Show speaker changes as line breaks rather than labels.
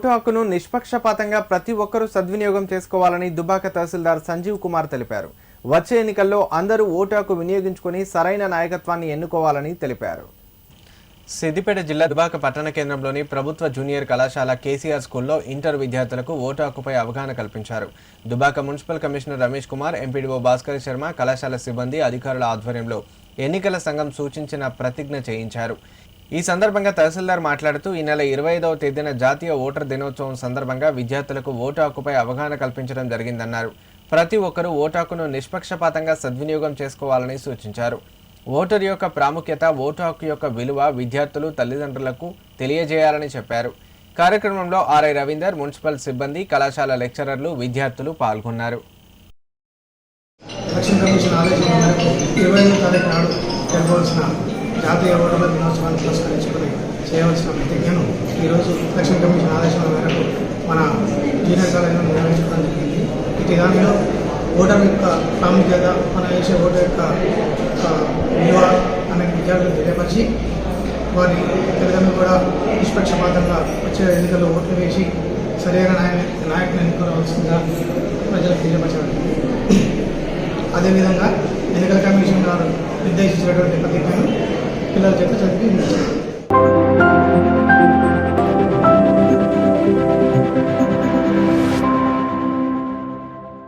Vote హక్కును నిష్పక్షపాతంగా ప్రతి ఒక్కరూ సద్వినియోగం చేసుకోవాలని దుబ్బాక తహసీల్దార్ సంజీవ్ కుమార్ తెలిపారు. వచ్చే ఎన్నికల్లో అందరూ ఓటు హక్కు వినియోగించుకొని సరైన నాయకత్వాన్ని ఎన్నుకోవాలని తెలిపారు. సిద్దిపేట జిల్లా దుబ్బాక పట్టణ కేంద్రంలోని ప్రభుత్వ జూనియర్ కళాశాల కేసీఆర్ స్కూల్లో ఇంటర్ విద్యార్థులకు ఓటు హక్కుపై అవగాహన కల్పించారు. Dubbaka municipal commissioner Ramesh Kumar, MPDO Bhaskar Sharma, కళాశాల సిబ్బంది, అధికారుల ఆధ్వర్యంలో ఎన్నికల సంఘం సూచించిన ప్రతిజ్ఞ చేయించారు. ఈ సందర్భంగా తహసీల్దార్ మాట్లాడుతూ ఈ నెల 25వ తేదీన జాతీయ ఓటర్ దినోత్సవం సందర్భంగా విద్యార్థులకు ఓటు హక్కుపై అవగాహన కల్పించడం జరిగిందన్నారు. ప్రతి ఒక్కరూ ఓటు హక్కును నిష్పక్షపాతంగా సద్వినియోగం చేసుకోవాలని సూచించారు. ఓటర్ యొక్క ప్రాముఖ్యత, ఓటు హక్కు యొక్క విలువ విద్యార్థులు, తల్లిదండ్రులకు తెలియజేయాలని చెప్పారు. కార్యక్రమంలో ఆర్ఐ రవీందర్, మున్సిపల్ సిబ్బంది, కళాశాల లెక్చరర్లు, విద్యార్థులు పాల్గొన్నారు.
జాతీయ ఓటర్ల దినోత్సవాన్ని పురస్కరించుకుని చేయవలసిన ప్రతిజ్ఞను ఈరోజు ఎలక్షన్ కమిషన్ ఆదేశాల మేరకు మన జూనియర్ కాలేజీలో నిర్వహించడం జరిగింది. ఇటు దానిలో ఓటర్ యొక్క ప్రాముఖ్యత, మన వేసే ఓటర్ యొక్క విలువ అనే విద్యార్థులు తెలియపరిచి వారి తల్లిదండ్రులు కూడా నిష్పక్షపాతంగా వచ్చే ఎన్నికల్లో ఓట్లు వేసి సరైన నాయకుని ఎన్నుకోవాల్సిందిగా ప్రజలకు తెలియపరచడం. అదేవిధంగా ఎన్నికల కమిషన్ గారు నిర్దేశించినటువంటి ప్రతిజ్ఞను పిల్లల చేత చదివి